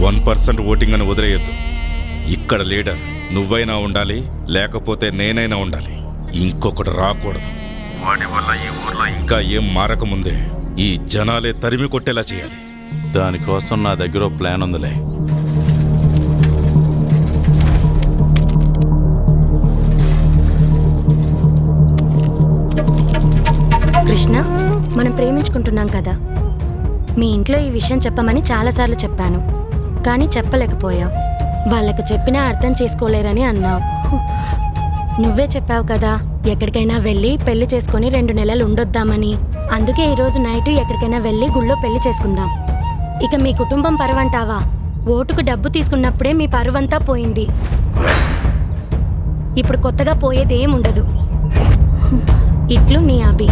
1% voting అని వదిలేయద్దు. ఇక్కడ leader నువ్వైనా ఉండాలి, లేకపోతే నేనైనా ఉండాలి. ఇంకొకటి రాకూడదు. వాటి వల్ల ఈ ఊర్లో ఇంకా ఏం మారకముందే ఈ జనాలే తరిమి కొట్టేలా చేయాలి. దానికోసం నా దగ్గర ఓ ప్లాన్ ఉందిలే. కృష్ణ, మనం ప్రేమించుకుంటున్నాం కదా. మీ ఇంట్లో ఈ విషయం చెప్పమని చాలాసార్లు చెప్పాను, కానీ చెప్పలేకపోయావు. వాళ్ళకు చెప్పినా అర్థం చేసుకోలేరని అన్నావు. నువ్వే చెప్పావు కదా, ఎక్కడికైనా వెళ్ళి పెళ్లి చేసుకుని 2 నెలలు ఉండొద్దామని. అందుకే ఈరోజు నైట్ ఎక్కడికైనా వెళ్ళి గుళ్ళో పెళ్లి చేసుకుందాం. ఇక మీ కుటుంబం పరువంటావా? ఓటుకు డబ్బు తీసుకున్నప్పుడే మీ పరువంతా పోయింది. ఇప్పుడు కొత్తగా పోయేదేం ఉండదు. ఇట్లు నీ అభి.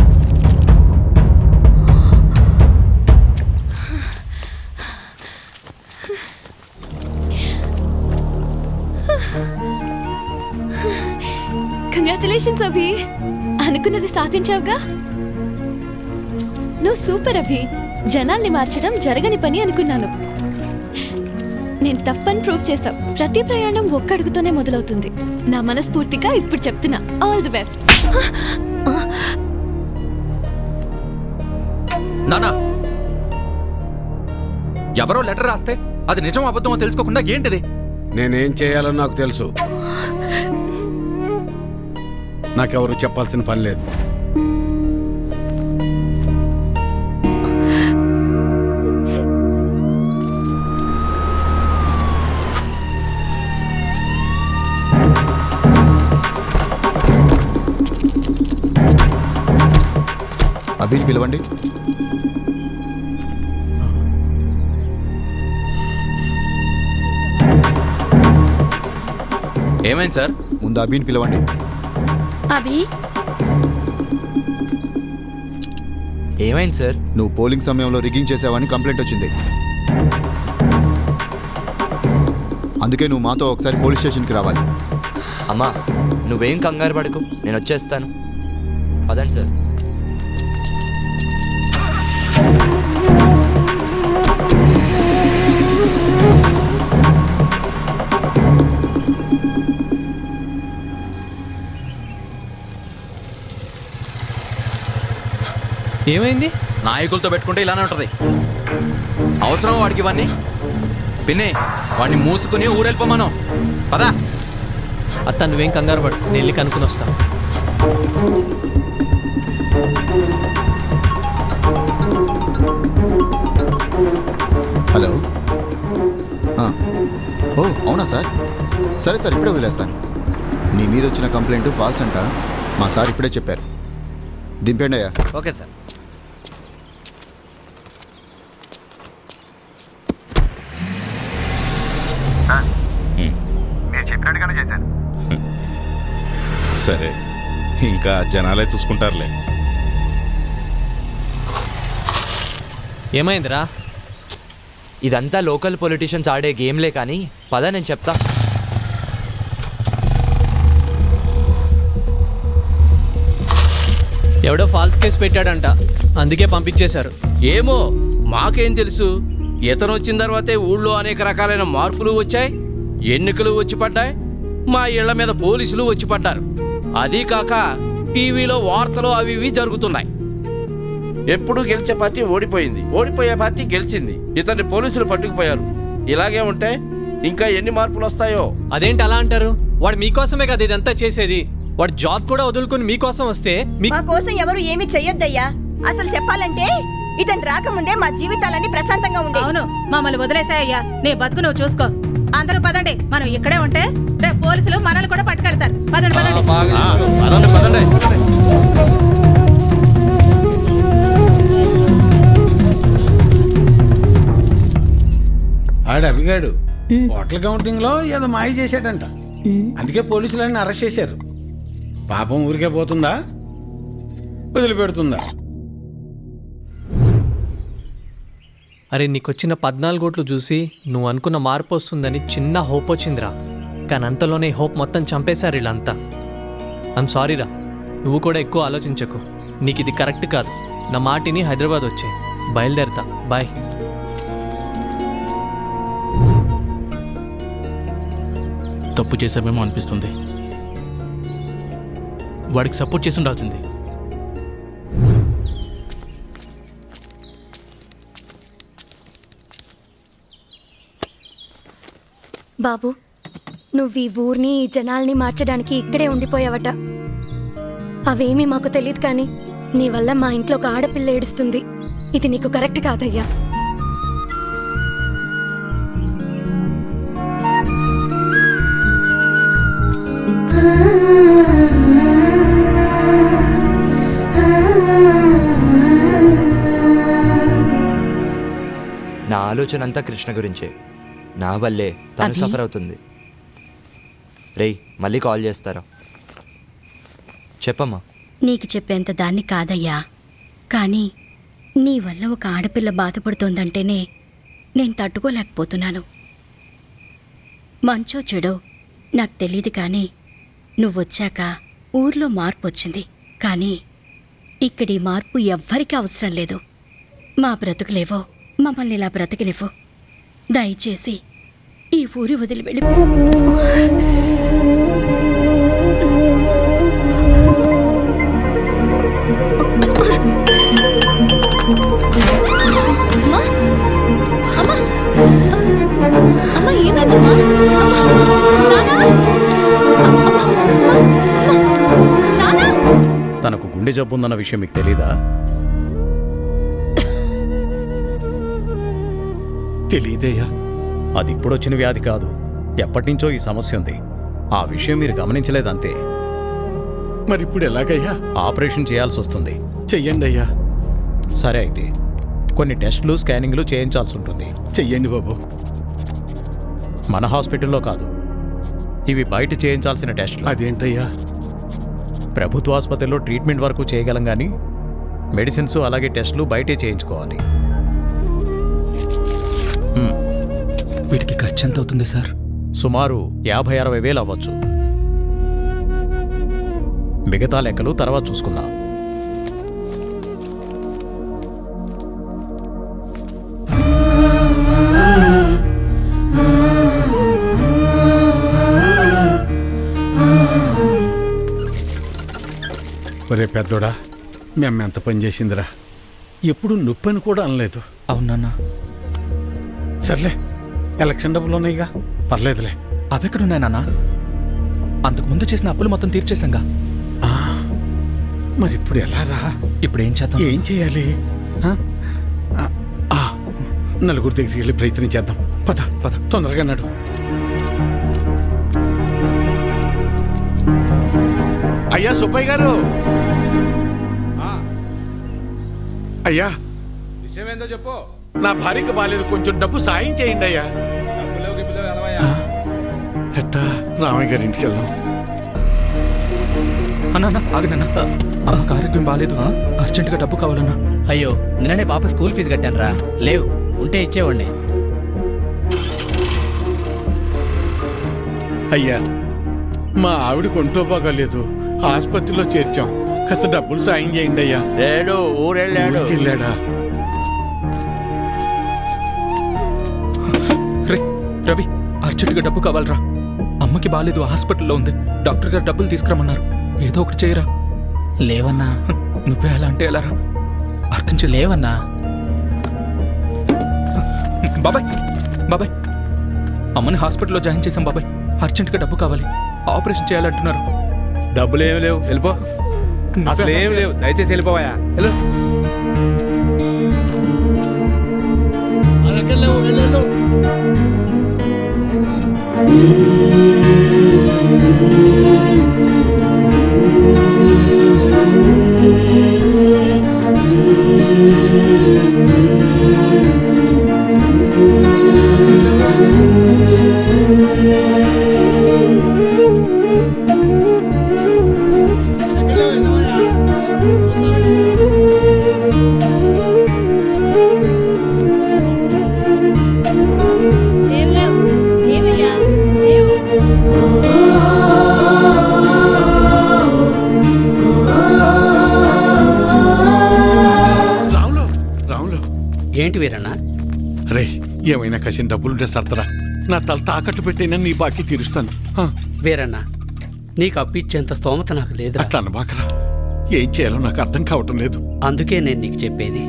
కంగ్రాచులేషన్స్ అభి, అనుకున్నది సాధించావుగా. నువ్వు సూపర్ అభి. జనాల్ని మార్చడం జరగని పని అనుకున్నాను. నేను తప్పని ప్రూవ్ చేశావు. ప్రతి ప్రయాణం ఒక్క అడుగుతోనే మొదలవుతుంది. నా మనస్ఫూర్తిగా ఇప్పుడు చెప్తున్నా, ఆల్ ది బెస్ట్. నానా, ఎవరో లెటర్ రాస్తే అది నిజం అబద్ధమో తెలుసుకోకుండా ఏంటిది? నేనేం చేయాలో నాకు తెలుసు. నాకెవరు చెప్పాల్సిన పని లేదు. అభిని పిలవండి. ఏమైంది సార్? ముందు అభిని పిలవండి. అభి, ఏమైంది సార్? నువ్వు పోలింగ్ సమయంలో రిగ్గింగ్ చేసావని కంప్లైంట్ వచ్చింది. అందుకే నువ్వు మాతో ఒకసారి పోలీస్ స్టేషన్కి రావాలి. అమ్మా, నువ్వేం కంగారు పడకు, నేను వచ్చేస్తాను. పదండి సార్. ఏమైంది? నాయకులతో పెట్టుకుంటే ఇలానే ఉంటది. అవసరం వాడికి ఇవన్నీ? పిన్ని, వాడిని మూసుకుని ఊరెళ్ళిపోమను. పదా. అత్త, నువ్వేం కంగారు పడు, నేను వెళ్ళి కనుక్కుని వస్తాను. హలో. ఓ అవునా సార్? సరే సార్, ఇప్పుడే వదిలేస్తాను. నీ మీద వచ్చిన కంప్లైంట్ ఫాల్స్ అంట. మా సార్ ఇప్పుడే చెప్పారు. దింపండి అయ్యా. Okay sir. మీరు చెప్పినట్టుగానే చేశాను. సరే, ఇంకా జనాలే చూసుకుంటారులే. ఏమైందిరా? ఇదంతా లోకల్ పొలిటీషియన్స్ ఆడే గేమ్లే కానీ పద, నేను చెప్తా. ఎవడో ఫాల్స్ కేసు పెట్టాడంట, అందుకే పంపించేశారు. ఏమో, మాకేం తెలుసు. ఇతను వచ్చిన తర్వాతే ఊళ్ళో అనేక రకాలైన మార్పులు వచ్చాయి. ఎన్నికలు వచ్చి పడ్డాయి. మా ఇళ్ల మీద పోలీసులు వచ్చి పడ్డారు. అదీ కాక టీవీలో వార్తలు అవి ఇవి జరుగుతున్నాయి. ఎప్పుడు గెలిచే పార్టీ ఓడిపోయింది, ఓడిపోయే పార్టీ గెలిచింది. ఇతన్ని పోలీసులు పట్టుకుపోయారు. ఇలాగే ఉంటే ఇంకా ఎన్ని మార్పులు వస్తాయో. అదేంటి అలా అంటారు? వాడు మీకోసమే కదా ఇదంతా చేసేది. వాడు జాబ్ కూడా వదులుకుని మీకోసం వస్తే మా కోసం ఎవరు ఏమీ చెయ్యొద్దయ్యా. అసలు చెప్పాలంటే ఇతను రాకముందే మా జీవితాలన్నీ ప్రశాంతంగా ఉండే. అవును, మమ్మల్ని వదిలేసాయ్యా. నీ బతుకు నువ్వు చూసుకో. అందరూ పదండి, మనం ఇక్కడే ఉంటే రేపు పోలీసులు మనల్ని కూడా పట్టుకెళ్తారు. పదండి పదండి. పదండి పదండి. ఆడు అభిగాడు హోటల్ కౌంటింగ్ లో ఏదో మాయ చేశాడంట. అందుకే పోలీసులన్నీ అరెస్ట్ చేశారు. పాపం ఊరికే పోతుందా, వదిలిపెడుతుందా? అరే, నీకొచ్చిన 14 ఓట్లు చూసి నువ్వు అనుకున్న మార్పు వస్తుందని చిన్న హోప్ వచ్చిందిరా. కానీ అంతలోనే హోప్ మొత్తం చంపేశారు వీళ్ళంతా. ఐమ్ సారీరా, నువ్వు కూడా ఎక్కువ ఆలోచించకు. నీకు ఇది కరెక్ట్ కాదు. నా మాటిని హైదరాబాద్ వచ్చే బయలుదేరతా. బాయ్. తప్పు చేసామేమో అనిపిస్తుంది. వాడికి సపోర్ట్ చేసి ఉండాల్సింది. బాబు, నువ్వు ఈ ఊరిని ఈ జనాల్ని మార్చడానికి ఇక్కడే ఉండిపోయావట. అవేమీ మాకు తెలియదు, కానీ నీ వల్ల మా ఇంట్లో ఒక ఆడపిల్ల ఏడుస్తుంది. ఇది నీకు కరెక్ట్ కాదయ్యా. నా ఆలోచన అంతా కృష్ణ గురించే. నా వల్లే తను సఫర్ అవుతుంది. రేయ్, మళ్ళీ కాల్ చేస్తారా? చెప్పమ్మా. నీకు చెప్పేంత దాన్ని కాదయ్యా, కానీ నీ వల్ల ఒక ఆడపిల్ల బాధపడుతోందంటేనే నేను తట్టుకోలేకపోతున్నాను. మంచో చెడో నాకు తెలియదు, కానీ నువ్వొచ్చాక ఊర్లో మార్పు వచ్చింది. కానీ ఇక్కడి మార్పు ఎవ్వరికీ అవసరం లేదు. మా బ్రతుకులేవో మమ్మల్ని ఇలా బ్రతకనివ్వు. దయచేసి ఈ ఊరి వదిలి వెళ్ళిపో. తనకు గుండె జబ్బు ఉందన్న విషయం మీకు తెలీదా? తెలియదయ్యా. అది ఇప్పుడొచ్చిన వ్యాధి కాదు, ఎప్పటినుంచో ఈ సమస్య ఉంది. ఆ విషయం మీరు గమనించలేదంతే. మరి ఇప్పుడు ఎలాగయ్యా? ఆపరేషన్ చేయాల్సి వస్తుంది. చెయ్యండి అయ్యా. సరే, అయితే కొన్ని టెస్టులు, స్కానింగ్లు చేయించాల్సి ఉంటుంది. చెయ్యండి బాబు. మన హాస్పిటల్లో కాదు, ఇవి బయట చేయించాల్సిన టెస్టులు. అదేంటయ్యా? ప్రభుత్వ ఆసుపత్రిలో ట్రీట్మెంట్ వరకు చేయగలం, కానీ మెడిసిన్స్ అలాగే టెస్టులు బయటే చేయించుకోవాలి. వీటికి ఖర్చు ఎంత అవుతుంది సార్? సుమారు 50-60 వేలు అవ్వచ్చు. మిగతా లెక్కలు తర్వాత చూసుకుందాం. ఒరే పెద్దోడా, మేము ఎంత పని చేసిందిరా. ఎప్పుడు నొప్పి అని కూడా అనలేదు. అవునన్నా. సర్లే, ఎలక్షన్ డబ్బులు ఉన్నాయిగా, పర్లేదులే. అవెక్కడున్నాయి నాన్న? అంతకుముందు చేసిన అప్పులు మొత్తం తీర్చేశాంగా. మరి ఇప్పుడు ఎలా రా? ఇప్పుడు ఏం చేద్దాం? ఏం చేయాలి? నలుగురు దగ్గరికి వెళ్ళి ప్రయత్నం చేద్దాం. పద పద, తొందరగా నడు. అయ్యా సుబ్బయ్య గారు, అయ్యా విషయం ఏందో చెప్పు. నా భార్యకు బాలేదు, కొంచెం డబ్బు సాయం చేయండి అయ్యా. ఎట్టా రామయ్య గారి ఇంటికి వెళ్దాం. అన్నా ఆగనన్నా, అమ్మకు ఆరోగ్యం బాగాలేదు, అర్జెంటుగా డబ్బు కావాలన్నా. అయ్యో, నిన్ననే పాప స్కూల్ ఫీజు కట్టాను రా. లేవు, ఉంటే ఇచ్చేవాడిని. అయ్యా, మా ఆవిడకు ఒంట్లో బాగాలేదు, ఆసుపత్రిలో చేర్చాం, కాస్త డబ్బులు సాయం చేయండి అయ్యా. లేడు, ఊరెళ్ళాడు. వెళ్ళాడా? రవి, అర్జెంటుగా డబ్బు కావాలరా. అమ్మకి బాగాలేదు, హాస్పిటల్లో ఉంది. డాక్టర్ గారు డబ్బులు తీసుకురమ్మన్నారు. ఏదో ఒకటి చేయరా. లేవన్నా. నువ్వే అలా అంటే ఎలారా? అర్థం చేసి. లేవన్నా. బాబాయ్, బాబాయ్, అమ్మని హాస్పిటల్లో జాయిన్ చేశాం బాబాయ్. అర్జెంటుగా డబ్బు కావాలి, ఆపరేషన్ చేయాలంటున్నారు. డబ్బులు ఏమి లేవు, వెళ్ళిపో. అసలు ఏమి లేవు, దయచేసి వెళ్ళిపోవా. ఏంటి వీరన్నా? రే, ఏమైనా కసిన డబ్బులుంటే సర్తరా. నా తల తాకట్టు పెట్టైనా నీ బాకీ తీరుస్తాను. వీరన్న నీకు అప్పిచ్చేంత స్తోమత నాకు లేదు. అట్లా అనబాకరా. ఏం చేయాలో నాకు అర్థం కావటం లేదు. అందుకే నేను నీకు చెప్పేది,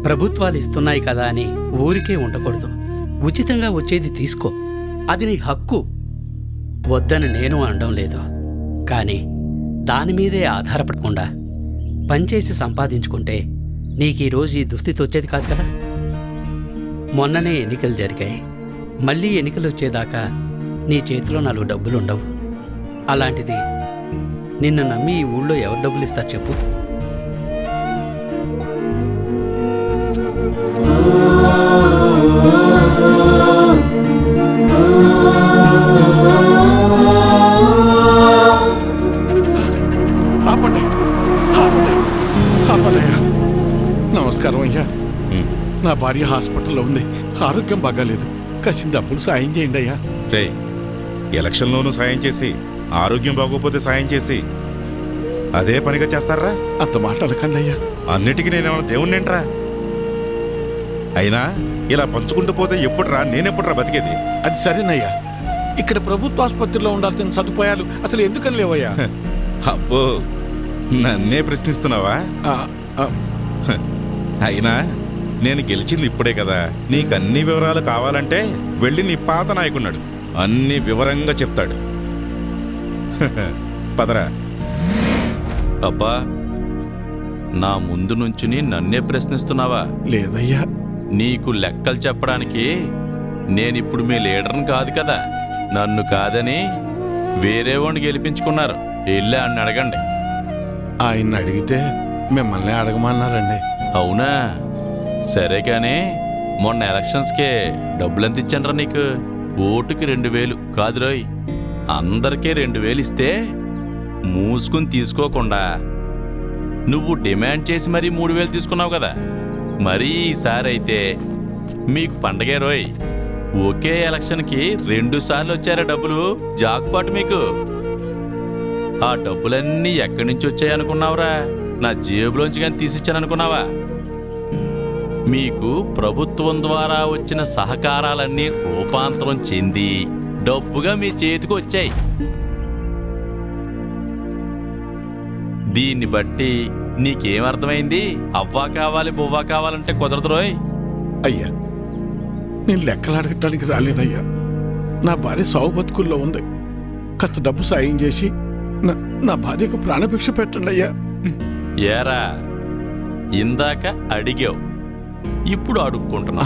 ప్రభుత్వాలు ఇస్తున్నాయి కదా అని ఊరికే ఉండకూడదు. ఉచితంగా వచ్చేది తీసుకో, అది నీ హక్కు. వద్దని నేను అనడం లేదు, కానీ దాని మీదే ఆధారపడకుండా పనిచేసి సంపాదించుకుంటే నీకు ఈరోజు ఈ దుస్థితి వచ్చేది కాదు కదా. మొన్ననే ఎన్నికలు జరిగాయి. మళ్ళీ ఎన్నికలు వచ్చేదాకా నీ చేతిలో 4 డబ్బులుండవు. అలాంటిది నిన్ను నమ్మి ఈ ఊళ్ళో ఎవరు డబ్బులు ఇస్తారు చెప్పు? ఆపండి, ఆపండి, ఆపండి అయ్యా. నమస్కారం అయ్యా. నా భార్య హాస్పిటల్లో ఉంది, ఆరోగ్యం బాగాలేదు. కాసిన డబ్బులు సాయం చేయండి అయ్యా. రే, ఎలక్షన్లోనూ సాయం చేసి ఆరోగ్యం బాగోపోతే సాయం చేసి అదే పనిగా చేస్తారా? అంత మాట అనకండి అయ్యా. అన్నిటికీ నేనేమన్నా దేవుణ్ణేంట్రా? అయినా ఇలా పంచుకుంటూ పోతే ఎప్పుడురా నేనెప్పుడురా బతికేది? అది సరేనయ్యా. ఇక్కడ ప్రభుత్వ ఆసుపత్రిలో ఉండాల్సిన సదుపాయాలు అసలు ఎందుకని లేవయ్యా? అబ్బో, నన్నే ప్రశ్నిస్తున్నావా? అయినా నేను గెలిచింది ఇప్పుడే కదా. నీకు అన్ని వివరాలు కావాలంటే వెళ్ళి నీ పాత నాయకున్నాడు, అన్ని వివరంగా చెప్తాడు. పదరా. అబ్బా, నా ముందు నుంచుని నన్నే ప్రశ్నిస్తున్నావా? లేదయ్యా. నీకు లెక్కలు చెప్పడానికి నేనిప్పుడు మీ లీడర్ని కాదు కదా. నన్ను కాదని వేరే వాడిని గెలిపించుకున్నారు. వెళ్ళి ఆయన అడగండి. ఆయన అడిగితే మిమ్మల్ని అడగమన్నారండి. అవునా? సరే కానీ మొన్న ఎలక్షన్స్కే డబ్బులెంత ఇచ్చానరా నీకు? ఓటుకి 2000 కాదురోయ్, అందరికీ 2000 ఇస్తే మూసుకుని తీసుకోకుండా నువ్వు డిమాండ్ చేసి మరీ 3000 తీసుకున్నావు కదా. మరీ ఈసారి అయితే మీకు పండగే రోయ్. ఒకే ఎలక్షన్కి 2 సార్లు వచ్చారా డబ్బులు? జాక్పాట్ మీకు. ఆ డబ్బులన్నీ ఎక్కడి నుంచి వచ్చాయనుకున్నావురా? నా జేబులోంచి కానీ తీసిచ్చాననుకున్నావా? మీకు ప్రభుత్వం ద్వారా వచ్చిన సహకారాలన్నీ రూపాంతరం చెంది డబ్బుగా మీ చేతికి వచ్చాయి. దీన్ని బట్టి నీకేమర్థమైంది? అవ్వా కావాలి బొవ్వా కావాలంటే కుదరదు రోయ్. అయ్యా, నేను లెక్కలు అడగటానికి రాలేదయ్యా. నా భార్య సావు బతుకుల్లో ఉంది. కాస్త డబ్బు సాయం చేసి నా భార్యకు ప్రాణభిక్ష పెట్టండి అయ్యా. ఏరా, ఇందాక అడిగావు, ఇప్పుడు అడుక్కుంటున్నా.